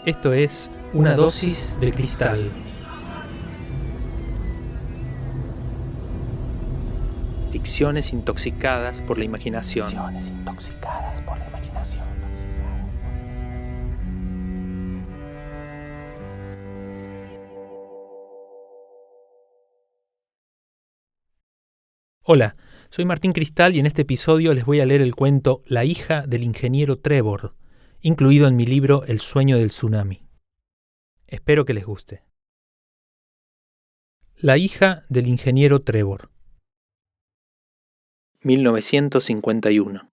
Esto es Una dosis de cristal. Ficciones intoxicadas por la imaginación. Hola, soy Martín Cristal y en este episodio les voy a leer el cuento La hija del ingeniero Trevor, incluido en mi libro El sueño del tsunami. Espero que les guste. La hija del ingeniero Trevor. 1951.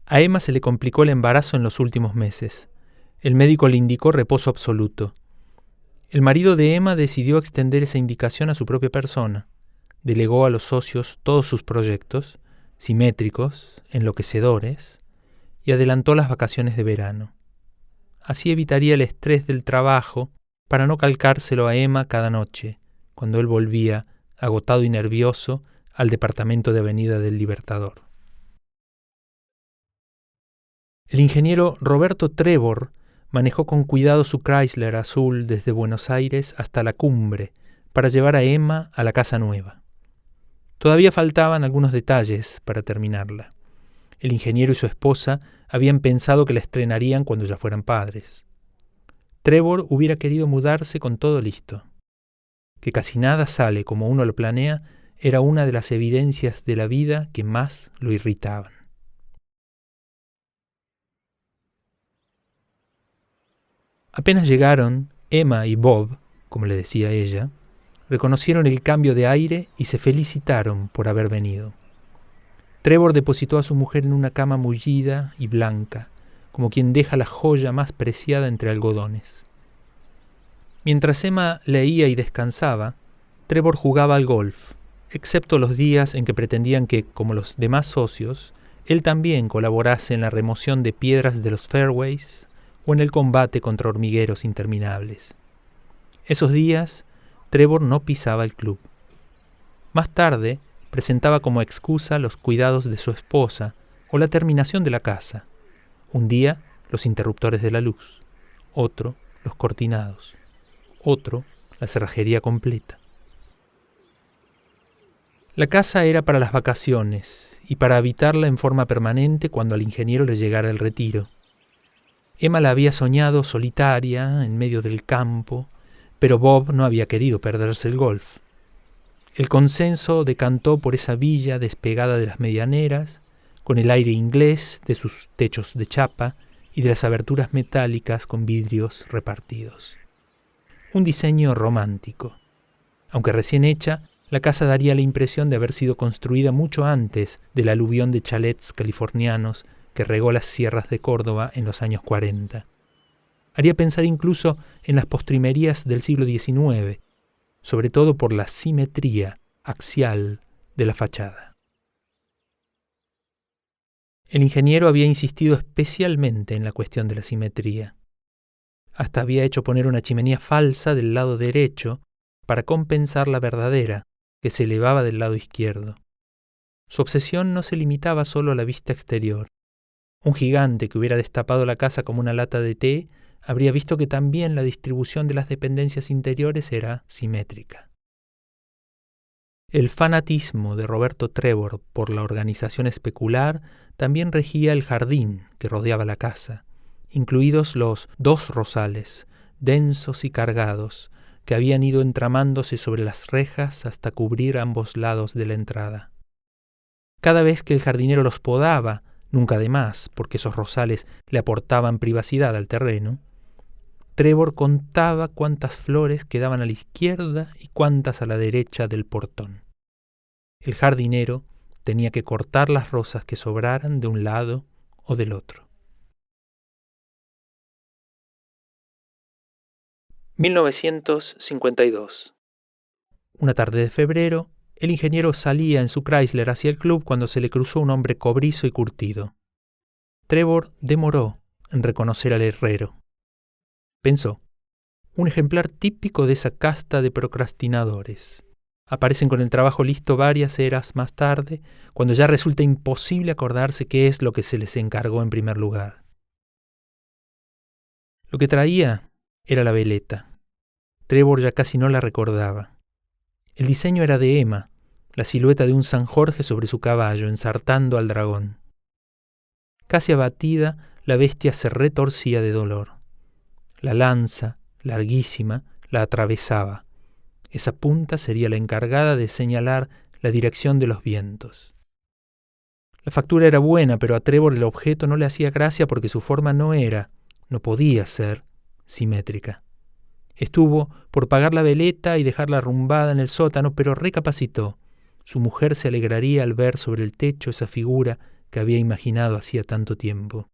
A Emma se le complicó el embarazo en los últimos meses. El médico le indicó reposo absoluto. El marido de Emma decidió extender esa indicación a su propia persona. Delegó a los socios todos sus proyectos, simétricos, enloquecedores, y adelantó las vacaciones de verano. Así evitaría el estrés del trabajo para no calcárselo a Emma cada noche, cuando él volvía, agotado y nervioso, al departamento de Avenida del Libertador. El ingeniero Roberto Trevor manejó con cuidado su Chrysler azul desde Buenos Aires hasta la cumbre para llevar a Emma a la casa nueva. Todavía faltaban algunos detalles para terminarla. El ingeniero y su esposa habían pensado que la estrenarían cuando ya fueran padres. Trevor hubiera querido mudarse con todo listo. Que casi nada sale como uno lo planea era una de las evidencias de la vida que más lo irritaban. Apenas llegaron, Emma y Bob, como le decía ella, reconocieron el cambio de aire y se felicitaron por haber venido. Trevor depositó a su mujer en una cama mullida y blanca, como quien deja la joya más preciada entre algodones. Mientras Emma leía y descansaba, Trevor jugaba al golf, excepto los días en que pretendían que, como los demás socios, él también colaborase en la remoción de piedras de los fairways o en el combate contra hormigueros interminables. Esos días, Trevor no pisaba el club. Más tarde, presentaba como excusa los cuidados de su esposa o la terminación de la casa. Un día, los interruptores de la luz. Otro, los cortinados. Otro, la cerrajería completa. La casa era para las vacaciones y para habitarla en forma permanente cuando al ingeniero le llegara el retiro. Emma la había soñado solitaria, en medio del campo, pero Bob no había querido perderse el golf. El consenso decantó por esa villa despegada de las medianeras, con el aire inglés de sus techos de chapa y de las aberturas metálicas con vidrios repartidos. Un diseño romántico. Aunque recién hecha, la casa daría la impresión de haber sido construida mucho antes del aluvión de chalets californianos que regó las sierras de Córdoba en los años 40. Haría pensar incluso en las postrimerías del siglo XIX, sobre todo por la simetría axial de la fachada. El ingeniero había insistido especialmente en la cuestión de la simetría. Hasta había hecho poner una chimenea falsa del lado derecho para compensar la verdadera, que se elevaba del lado izquierdo. Su obsesión no se limitaba solo a la vista exterior. Un gigante que hubiera destapado la casa como una lata de té habría visto que también la distribución de las dependencias interiores era simétrica. El fanatismo de Roberto Trevor por la organización especular también regía el jardín que rodeaba la casa, incluidos los 2 rosales, densos y cargados, que habían ido entramándose sobre las rejas hasta cubrir ambos lados de la entrada. Cada vez que el jardinero los podaba, nunca de más, porque esos rosales le aportaban privacidad al terreno, Trevor contaba cuántas flores quedaban a la izquierda y cuántas a la derecha del portón. El jardinero tenía que cortar las rosas que sobraran de un lado o del otro. 1952. Una tarde de febrero, el ingeniero salía en su Chrysler hacia el club cuando se le cruzó un hombre cobrizo y curtido. Trevor demoró en reconocer al herrero. Pensó, un ejemplar típico de esa casta de procrastinadores. Aparecen con el trabajo listo varias eras más tarde, cuando ya resulta imposible acordarse qué es lo que se les encargó en primer lugar. Lo que traía era la veleta. Trevor ya casi no la recordaba. El diseño era de Emma, la silueta de un San Jorge sobre su caballo, ensartando al dragón. Casi abatida, la bestia se retorcía de dolor. La lanza, larguísima, la atravesaba. Esa punta sería la encargada de señalar la dirección de los vientos. La factura era buena, pero a Trevor el objeto no le hacía gracia porque su forma no podía ser, simétrica. Estuvo por pagar la veleta y dejarla arrumbada en el sótano, pero recapacitó. Su mujer se alegraría al ver sobre el techo esa figura que había imaginado hacía tanto tiempo.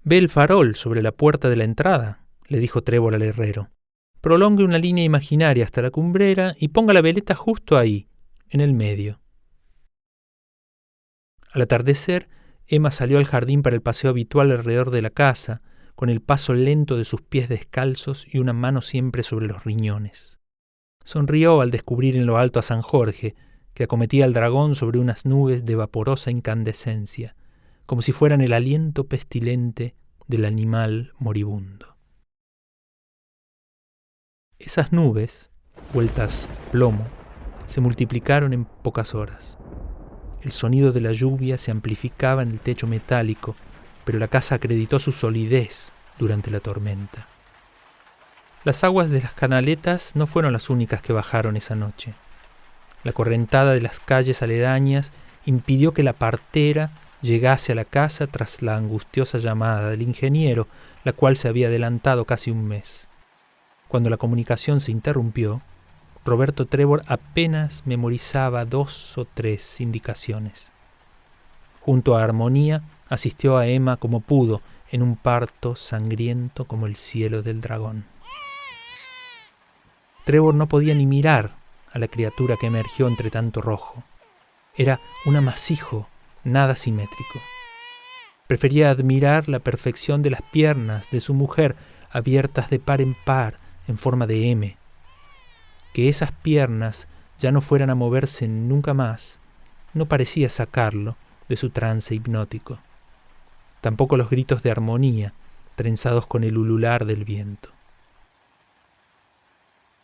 «Ve el farol sobre la puerta de la entrada», le dijo Trevor al herrero. «Prolongue una línea imaginaria hasta la cumbrera y ponga la veleta justo ahí, en el medio». Al atardecer, Emma salió al jardín para el paseo habitual alrededor de la casa, con el paso lento de sus pies descalzos y una mano siempre sobre los riñones. Sonrió al descubrir en lo alto a San Jorge, que acometía al dragón sobre unas nubes de vaporosa incandescencia, como si fueran el aliento pestilente del animal moribundo. Esas nubes, vueltas plomo, se multiplicaron en pocas horas. El sonido de la lluvia se amplificaba en el techo metálico, pero la casa acreditó su solidez durante la tormenta. Las aguas de las canaletas no fueron las únicas que bajaron esa noche. La correntada de las calles aledañas impidió que la partera llegase a la casa tras la angustiosa llamada del ingeniero, la cual se había adelantado casi un mes. Cuando la comunicación se interrumpió, Roberto Trevor apenas memorizaba 2 o 3 indicaciones. Junto a Armonía, asistió a Emma como pudo, en un parto sangriento como el cielo del dragón. Trevor no podía ni mirar a la criatura que emergió entre tanto rojo. Era un amasijo, nada simétrico. Prefería admirar la perfección de las piernas de su mujer, abiertas de par en par, en forma de M. Que esas piernas ya no fueran a moverse nunca más, no parecía sacarlo de su trance hipnótico. Tampoco los gritos de Armonía, trenzados con el ulular del viento.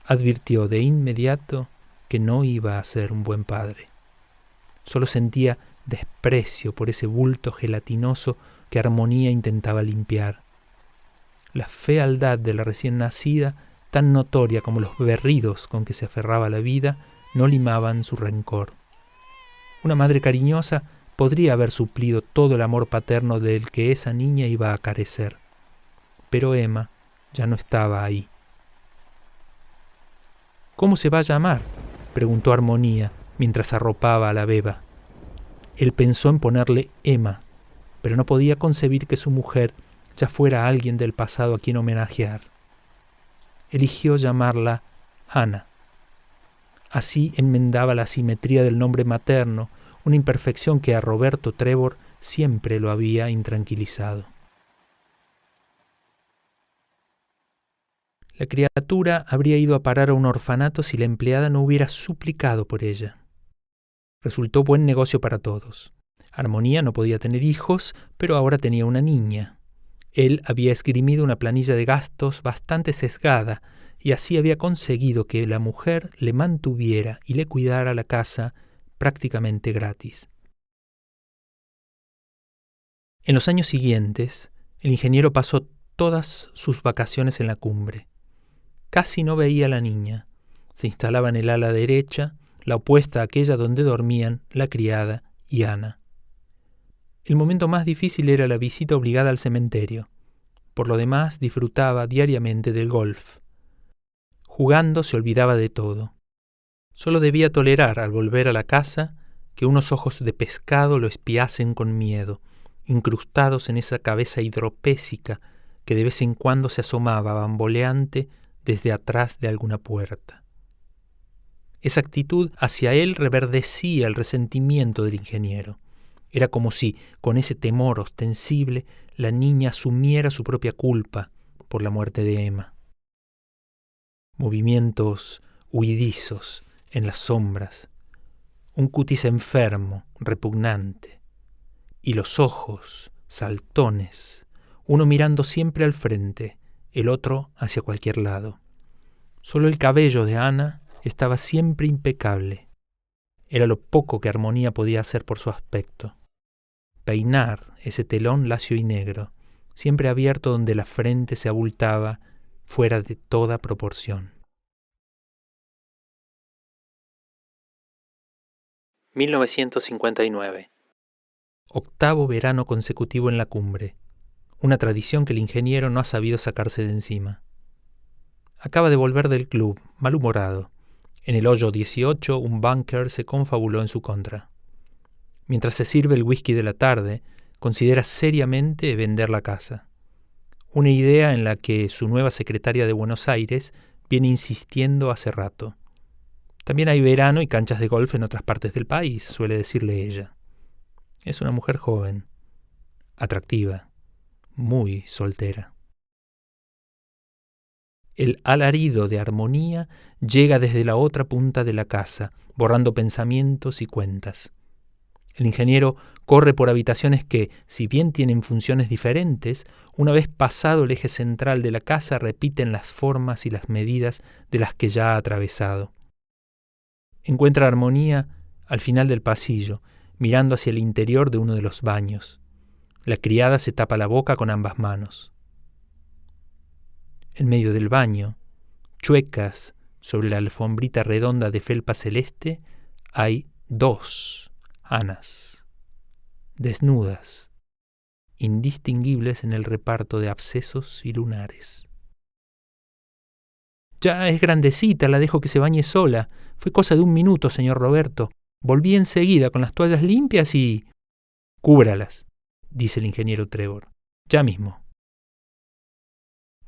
Advirtió de inmediato que no iba a ser un buen padre. Solo sentía desprecio por ese bulto gelatinoso que Armonía intentaba limpiar. La fealdad de la recién nacida, tan notoria como los berridos con que se aferraba a la vida, no limaban su rencor. Una madre cariñosa podría haber suplido todo el amor paterno del que esa niña iba a carecer. Pero Emma ya no estaba ahí. «¿Cómo se va a llamar?», preguntó Armonía mientras arropaba a la beba. Él pensó en ponerle Emma, pero no podía concebir que su mujer ya fuera alguien del pasado a quien homenajear. Eligió llamarla Hannah. Así enmendaba la simetría del nombre materno, una imperfección que a Roberto Trevor siempre lo había intranquilizado. La criatura habría ido a parar a un orfanato si la empleada no hubiera suplicado por ella. Resultó buen negocio para todos. Armonía no podía tener hijos, pero ahora tenía una niña. Él había esgrimido una planilla de gastos bastante sesgada y así había conseguido que la mujer le mantuviera y le cuidara la casa prácticamente gratis. En los años siguientes, el ingeniero pasó todas sus vacaciones en la cumbre. Casi no veía a la niña. Se instalaba en el ala derecha, la opuesta a aquella donde dormían la criada y Ana. El momento más difícil era la visita obligada al cementerio. Por lo demás, disfrutaba diariamente del golf. Jugando se olvidaba de todo. Solo debía tolerar, al volver a la casa, que unos ojos de pescado lo espiasen con miedo, incrustados en esa cabeza hidropésica que de vez en cuando se asomaba bamboleante desde atrás de alguna puerta. Esa actitud hacia él reverdecía el resentimiento del ingeniero. Era como si, con ese temor ostensible, la niña asumiera su propia culpa por la muerte de Emma. Movimientos huidizos en las sombras, un cutis enfermo, repugnante, y los ojos, saltones, uno mirando siempre al frente, el otro hacia cualquier lado. Solo el cabello de Ana estaba siempre impecable. Era lo poco que Armonía podía hacer por su aspecto. Peinar ese telón lacio y negro, siempre abierto donde la frente se abultaba, fuera de toda proporción. 1959. Octavo verano consecutivo en la cumbre, una tradición que el ingeniero no ha sabido sacarse de encima. Acaba de volver del club, malhumorado. En el hoyo 18 un bunker se confabuló en su contra. Mientras se sirve el whisky de la tarde, considera seriamente vender la casa. Una idea en la que su nueva secretaria de Buenos Aires viene insistiendo hace rato. También hay verano y canchas de golf en otras partes del país, suele decirle ella. Es una mujer joven, atractiva, muy soltera. El alarido de Armonía llega desde la otra punta de la casa, borrando pensamientos y cuentas. El ingeniero corre por habitaciones que, si bien tienen funciones diferentes, una vez pasado el eje central de la casa repiten las formas y las medidas de las que ya ha atravesado. Encuentra a Armonía al final del pasillo, mirando hacia el interior de uno de los baños. La criada se tapa la boca con ambas manos. En medio del baño, chuecas sobre la alfombrita redonda de felpa celeste, hay 2 Anas, desnudas, indistinguibles en el reparto de abscesos y lunares. Ya es grandecita, la dejo que se bañe sola. Fue cosa de 1 minuto, señor Roberto. Volví enseguida con las toallas limpias y... Cúbralas, dice el ingeniero Trevor. Ya mismo.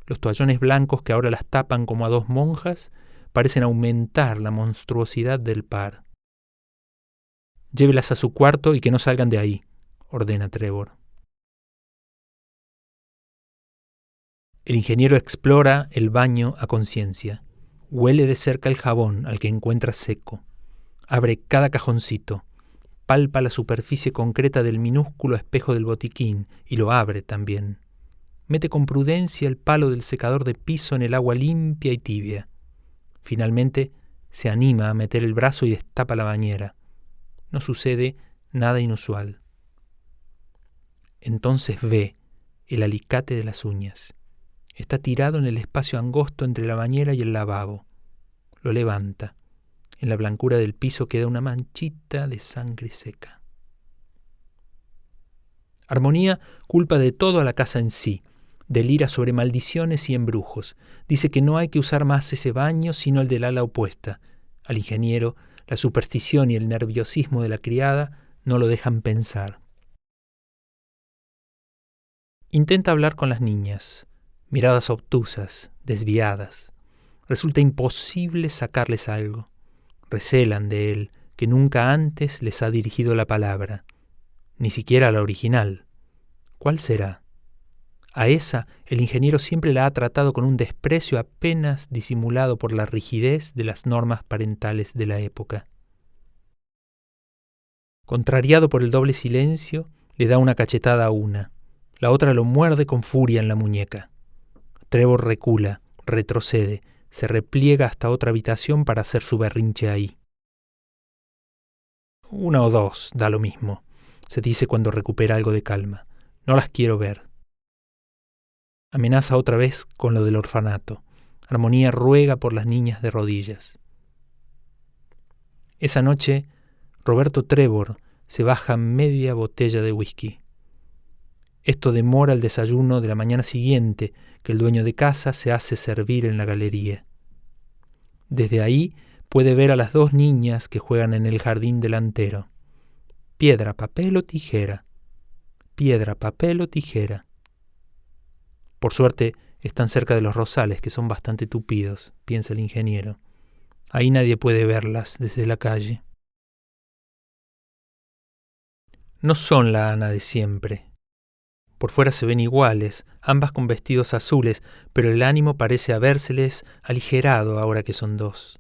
Los toallones blancos que ahora las tapan como a 2 monjas parecen aumentar la monstruosidad del par. Llévelas a su cuarto y que no salgan de ahí, ordena Trevor. El ingeniero explora el baño a conciencia. Huele de cerca el jabón al que encuentra seco. Abre cada cajoncito. Palpa la superficie concreta del minúsculo espejo del botiquín y lo abre también. Mete con prudencia el palo del secador de piso en el agua limpia y tibia. Finalmente se anima a meter el brazo y destapa la bañera. No sucede nada inusual. Entonces ve el alicate de las uñas. Está tirado en el espacio angosto entre la bañera y el lavabo. Lo levanta. En la blancura del piso queda una manchita de sangre seca. Armonía culpa de todo a la casa en sí. Delira sobre maldiciones y embrujos. Dice que no hay que usar más ese baño sino el del ala opuesta. Al ingeniero, la superstición y el nerviosismo de la criada no lo dejan pensar. Intenta hablar con las niñas. Miradas obtusas, desviadas. Resulta imposible sacarles algo. Recelan de él, que nunca antes les ha dirigido la palabra. Ni siquiera la original. ¿Cuál será? A esa el ingeniero siempre la ha tratado con un desprecio apenas disimulado por la rigidez de las normas parentales de la época. Contrariado por el doble silencio, le da una cachetada a una. La otra lo muerde con furia en la muñeca. Trevor recula, retrocede, se repliega hasta otra habitación para hacer su berrinche ahí. 1 o 2, da lo mismo, se dice cuando recupera algo de calma. No las quiero ver. Amenaza otra vez con lo del orfanato. Armonía ruega por las niñas de rodillas. Esa noche, Roberto Trevor se baja media botella de whisky. Esto demora el desayuno de la mañana siguiente, que el dueño de casa se hace servir en la galería. Desde ahí puede ver a las 2 niñas que juegan en el jardín delantero. Piedra, papel o tijera. Piedra, papel o tijera. Por suerte están cerca de los rosales, que son bastante tupidos, piensa el ingeniero. Ahí nadie puede verlas desde la calle. No son la Ana de siempre. Por fuera se ven iguales, ambas con vestidos azules, pero el ánimo parece habérseles aligerado ahora que son 2.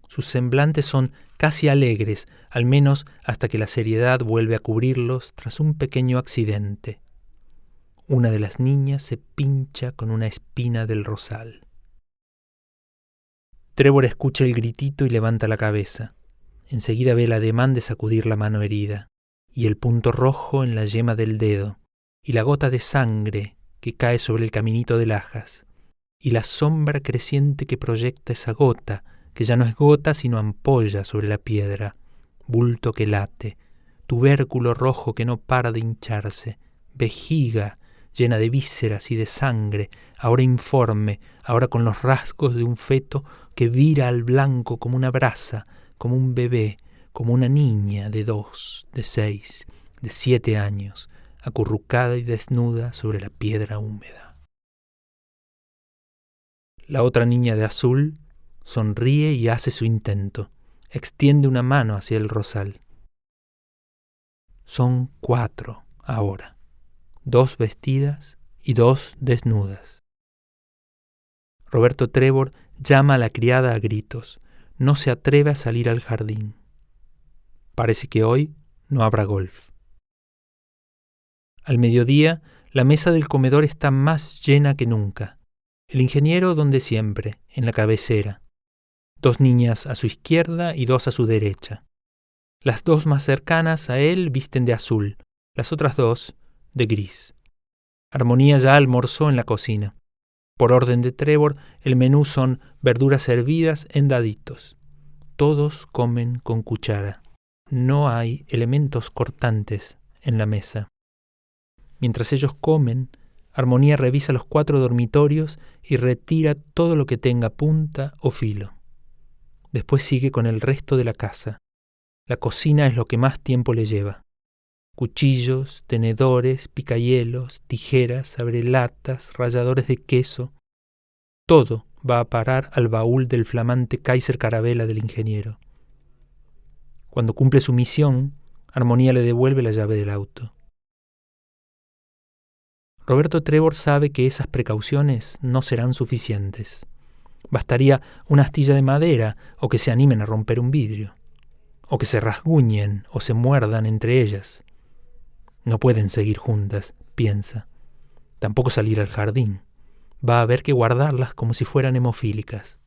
Sus semblantes son casi alegres, al menos hasta que la seriedad vuelve a cubrirlos tras un pequeño accidente. Una de las niñas se pincha con una espina del rosal. Trevor escucha el gritito y levanta la cabeza. Enseguida ve el ademán de sacudir la mano herida, y el punto rojo en la yema del dedo, y la gota de sangre que cae sobre el caminito de lajas, y la sombra creciente que proyecta esa gota, que ya no es gota sino ampolla sobre la piedra, bulto que late, tubérculo rojo que no para de hincharse, vejiga llena de vísceras y de sangre, ahora informe, ahora con los rasgos de un feto que vira al blanco como una brasa, como un bebé, como una niña de 2, de 6, de 7 años, acurrucada y desnuda sobre la piedra húmeda. La otra niña de azul sonríe y hace su intento. Extiende una mano hacia el rosal. Son 4 ahora, 2 vestidas y 2 desnudas. Roberto Trevor llama a la criada a gritos. No se atreve a salir al jardín. Parece que hoy no habrá golf. Al mediodía, la mesa del comedor está más llena que nunca. El ingeniero donde siempre, en la cabecera. 2 niñas a su izquierda y 2 a su derecha. Las 2 más cercanas a él visten de azul, las otras 2 de gris. Armonía ya almorzó en la cocina. Por orden de Trevor, el menú son verduras hervidas en daditos. Todos comen con cuchara. No hay elementos cortantes en la mesa. Mientras ellos comen, Armonía revisa los 4 dormitorios y retira todo lo que tenga punta o filo. Después sigue con el resto de la casa. La cocina es lo que más tiempo le lleva. Cuchillos, tenedores, picahielos, tijeras, abrelatas, ralladores de queso. Todo va a parar al baúl del flamante Kaiser Carabela del ingeniero. Cuando cumple su misión, Armonía le devuelve la llave del auto. Roberto Trevor sabe que esas precauciones no serán suficientes. Bastaría una astilla de madera o que se animen a romper un vidrio, o que se rasguñen o se muerdan entre ellas. No pueden seguir juntas, piensa. Tampoco salir al jardín. Va a haber que guardarlas como si fueran hemofílicas.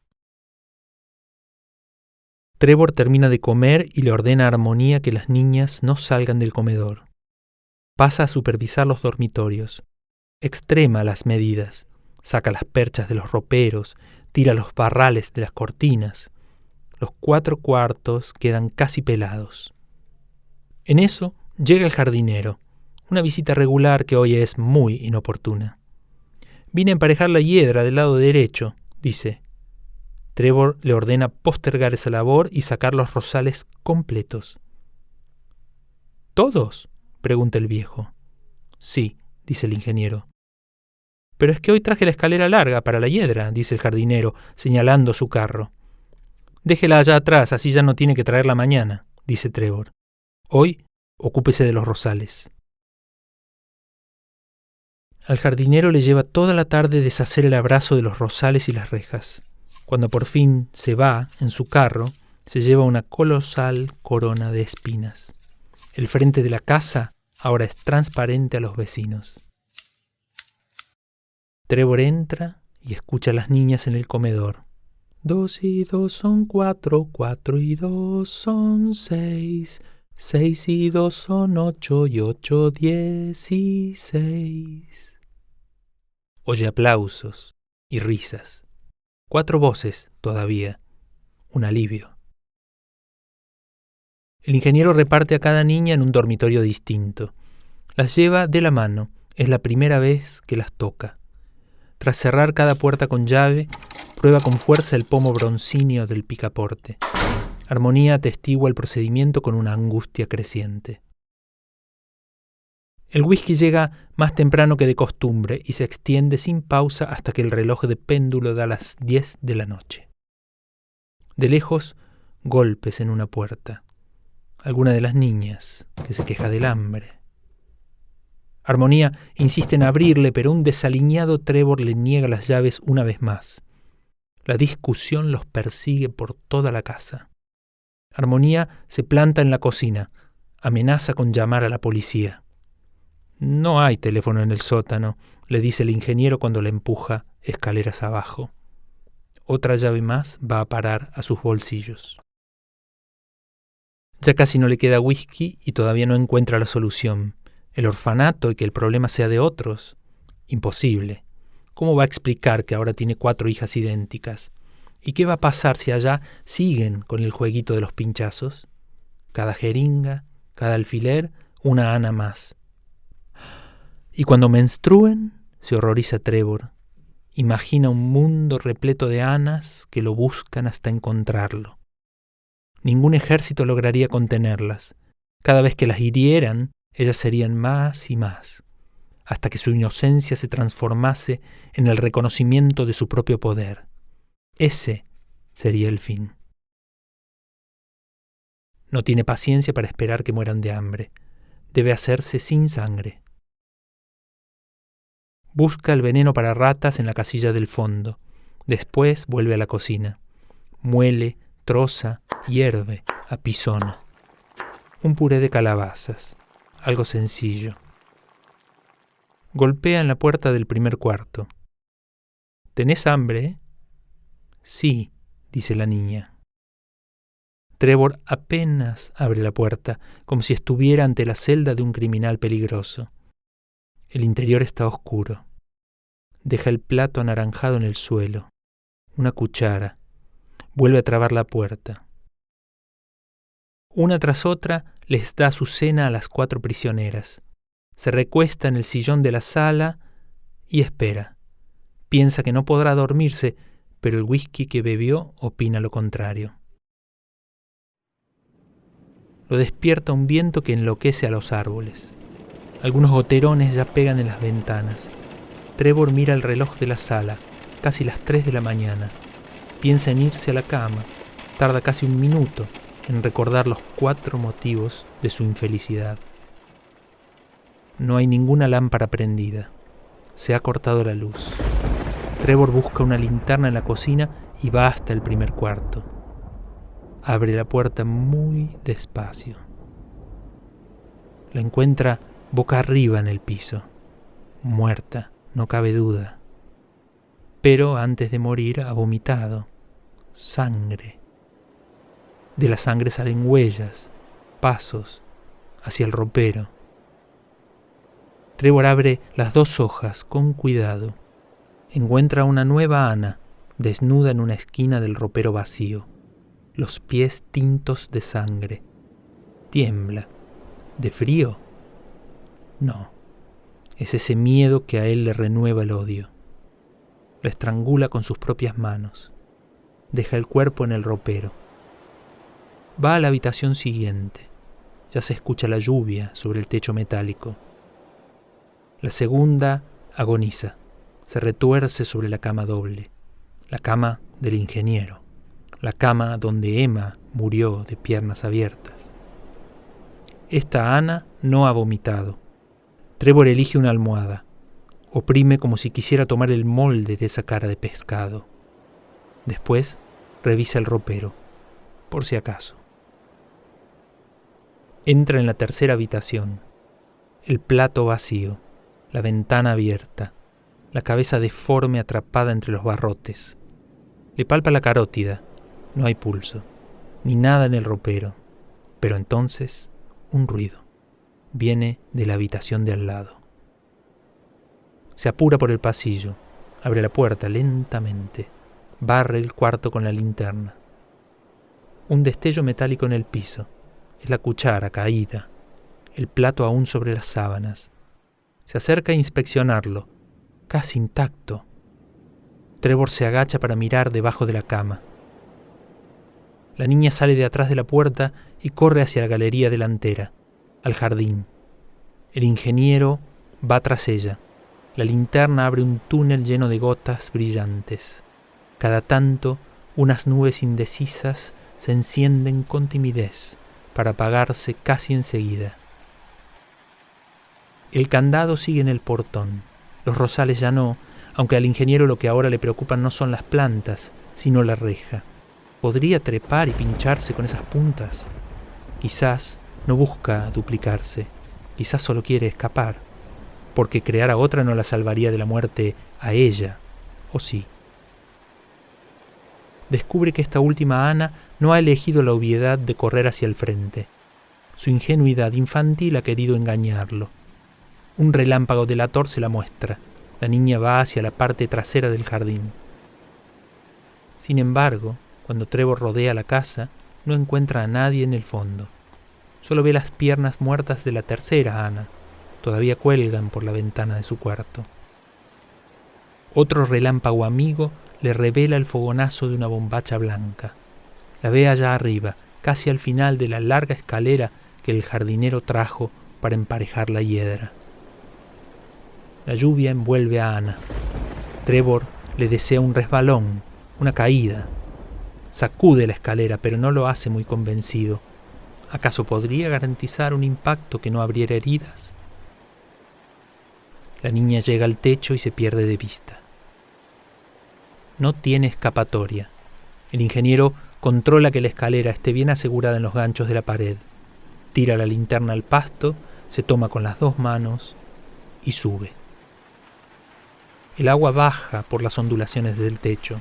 Trevor termina de comer y le ordena a Armonía que las niñas no salgan del comedor. Pasa a supervisar los dormitorios. Extrema las medidas. Saca las perchas de los roperos, tira los barrales de las cortinas. Los 4 cuartos quedan casi pelados. En eso llega el jardinero, una visita regular que hoy es muy inoportuna. Vine a emparejar la hiedra del lado derecho, dice. Trevor le ordena postergar esa labor y sacar los rosales completos. ¿Todos?, pregunta el viejo. Sí, dice el ingeniero. Pero es que hoy traje la escalera larga para la hiedra, dice el jardinero, señalando su carro. Déjela allá atrás, así ya no tiene que traerla mañana, dice Trevor. Hoy, ocúpese de los rosales. Al jardinero le lleva toda la tarde deshacer el abrazo de los rosales y las rejas. Cuando por fin se va en su carro, se lleva una colosal corona de espinas. El frente de la casa ahora es transparente a los vecinos. Trevor entra y escucha a las niñas en el comedor. 2 y 2 son 4, 4 y 2 son 6, 6 y 2 son 8 y 8, 16. Oye aplausos y risas. 4 voces todavía. Un alivio. El ingeniero reparte a cada niña en un dormitorio distinto. Las lleva de la mano. Es la primera vez que las toca. Tras cerrar cada puerta con llave, prueba con fuerza el pomo broncíneo del picaporte. Armonía atestigua el procedimiento con una angustia creciente. El whisky llega más temprano que de costumbre y se extiende sin pausa hasta que el reloj de péndulo da las 10 de la noche. De lejos, golpes en una puerta. Alguna de las niñas, que se queja del hambre. Armonía insiste en abrirle, pero un desaliñado Trevor le niega las llaves una vez más. La discusión los persigue por toda la casa. Armonía se planta en la cocina, amenaza con llamar a la policía. No hay teléfono en el sótano, le dice el ingeniero cuando la empuja escaleras abajo. Otra llave más va a parar a sus bolsillos. Ya casi no le queda whisky y todavía no encuentra la solución. ¿El orfanato y que el problema sea de otros? Imposible. ¿Cómo va a explicar que ahora tiene 4 hijas idénticas? ¿Y qué va a pasar si allá siguen con el jueguito de los pinchazos? Cada jeringa, cada alfiler, una Ana más. Y cuando menstruen, se horroriza Trevor. Imagina un mundo repleto de Anas que lo buscan hasta encontrarlo. Ningún ejército lograría contenerlas. Cada vez que las hirieran, ellas serían más y más, hasta que su inocencia se transformase en el reconocimiento de su propio poder. Ese sería el fin. No tiene paciencia para esperar que mueran de hambre. Debe hacerse sin sangre. Busca el veneno para ratas en la casilla del fondo. Después vuelve a la cocina. Muele, troza, hierve, apizona. Un puré de calabazas. Algo sencillo. Golpea en la puerta del primer cuarto. ¿Tenés hambre? Sí, dice la niña. Trevor apenas abre la puerta, como si estuviera ante la celda de un criminal peligroso. El interior está oscuro. Deja el plato anaranjado en el suelo. Una cuchara. Vuelve a trabar la puerta. Una tras otra les da su cena a las 4 prisioneras. Se recuesta en el sillón de la sala y espera. Piensa que no podrá dormirse, pero el whisky que bebió opina lo contrario. Lo despierta un viento que enloquece a los árboles. Algunos goterones ya pegan en las ventanas. Trevor mira el reloj de la sala, casi las 3 de la mañana. Piensa en irse a la cama. Tarda casi un minuto en recordar los 4 motivos de su infelicidad. No hay ninguna lámpara prendida. Se ha cortado la luz. Trevor busca una linterna en la cocina y va hasta el primer cuarto. Abre la puerta muy despacio. La encuentra boca arriba en el piso. Muerta, no cabe duda. Pero antes de morir ha vomitado. Sangre. De la sangre salen huellas, pasos, hacia el ropero. Trevor abre las 2 hojas con cuidado. Encuentra una nueva Ana, desnuda en una esquina del ropero vacío. Los pies tintos de sangre. Tiembla. ¿De frío? No. Es ese miedo que a él le renueva el odio. La estrangula con sus propias manos. Deja el cuerpo en el ropero. Va a la habitación siguiente. Ya se escucha la lluvia sobre el techo metálico. La segunda agoniza. Se retuerce sobre la cama doble. La cama del ingeniero. La cama donde Emma murió de piernas abiertas. Esta Ana no ha vomitado. Trevor elige una almohada. Oprime como si quisiera tomar el molde de esa cara de pescado. Después revisa el ropero, por si acaso. Entra en la tercera habitación. El plato vacío, la ventana abierta, la cabeza deforme atrapada entre los barrotes. Le palpa la carótida. No hay pulso, ni nada en el ropero. Pero entonces, un ruido. Viene de la habitación de al lado. Se apura por el pasillo, abre la puerta lentamente, barre el cuarto con la linterna. Un destello metálico en el piso. Es la cuchara caída, el plato aún sobre las sábanas. Se acerca a inspeccionarlo, casi intacto. Trevor se agacha para mirar debajo de la cama. La niña sale de atrás de la puerta y corre hacia la galería delantera, al jardín. El ingeniero va tras ella. La linterna abre un túnel lleno de gotas brillantes. Cada tanto, unas nubes indecisas se encienden con timidez para apagarse casi enseguida. El candado sigue en el portón. Los rosales ya no, aunque al ingeniero lo que ahora le preocupan no son las plantas, sino la reja. ¿Podría trepar y pincharse con esas puntas? Quizás no busca duplicarse, quizás solo quiere escapar. porque crear a otra no la salvaría de la muerte a ella, ¿o sí? Descubre que esta última Ana no ha elegido la obviedad de correr hacia el frente. Su ingenuidad infantil ha querido engañarlo. Un relámpago delator se la muestra. La niña va hacia la parte trasera del jardín. Sin embargo, cuando Trevor rodea la casa, no encuentra a nadie en el fondo. Solo ve las piernas muertas de la tercera Ana. Todavía cuelgan por la ventana de su cuarto. Otro relámpago amigo le revela el fogonazo de una bombacha blanca. La ve allá arriba, casi al final de la larga escalera que el jardinero trajo para emparejar la hiedra. La lluvia envuelve a Ana. Trevor le desea un resbalón, una caída. Sacude la escalera, pero no lo hace muy convencido. ¿Acaso podría garantizar un impacto que no abriera heridas? La niña llega al techo y se pierde de vista. No tiene escapatoria. El ingeniero controla que la escalera esté bien asegurada en los ganchos de la pared. Tira la linterna al pasto, se toma con las dos manos y sube. El agua baja por las ondulaciones del techo.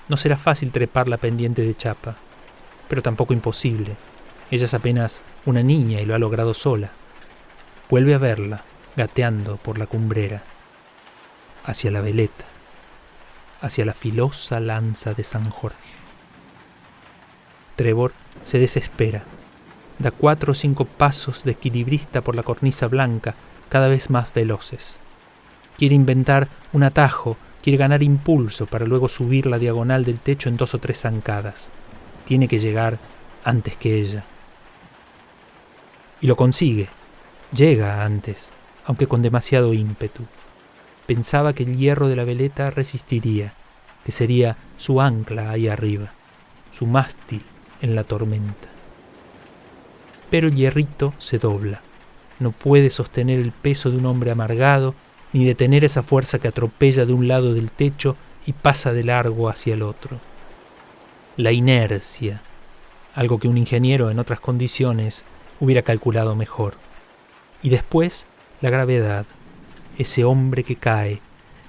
No será fácil trepar la pendiente de chapa, pero tampoco imposible. Ella es apenas una niña y lo ha logrado sola. Vuelve a verla, gateando por la cumbrera, hacia la veleta, hacia la filosa lanza de San Jorge. Trevor se desespera. Da 4 o 5 pasos de equilibrista por la cornisa blanca, cada vez más veloces. Quiere inventar un atajo, quiere ganar impulso para luego subir la diagonal del techo en 2 o 3 zancadas. Tiene que llegar antes que ella. Y lo consigue. Llega antes, aunque con demasiado ímpetu. Pensaba que el hierro de la veleta resistiría, que sería su ancla ahí arriba, su mástil en la tormenta. Pero el hierrito se dobla. No puede sostener el peso de un hombre amargado, ni detener esa fuerza que atropella de un lado del techo y pasa de largo hacia el otro. La inercia, algo que un ingeniero en otras condiciones hubiera calculado mejor. Y después, la gravedad, ese hombre que cae,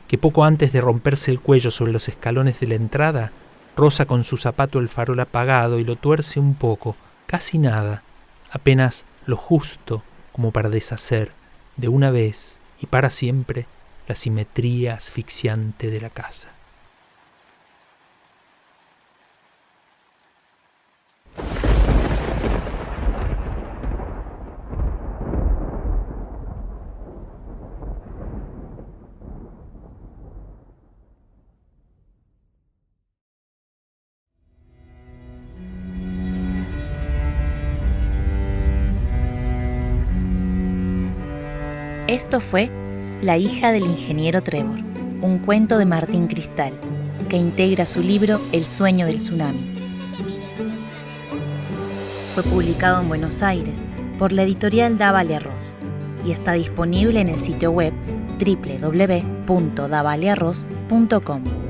que poco antes de romperse el cuello sobre los escalones de la entrada, roza con su zapato el farol apagado y lo tuerce un poco, casi nada, apenas lo justo como para deshacer, de una vez y para siempre, la simetría asfixiante de la casa. Esto fue La hija del ingeniero Trevor, un cuento de Martín Cristal, que integra su libro El sueño del tsunami. Fue publicado en Buenos Aires por la editorial Dávalle Arroz y está disponible en el sitio web www.davalearroz.com.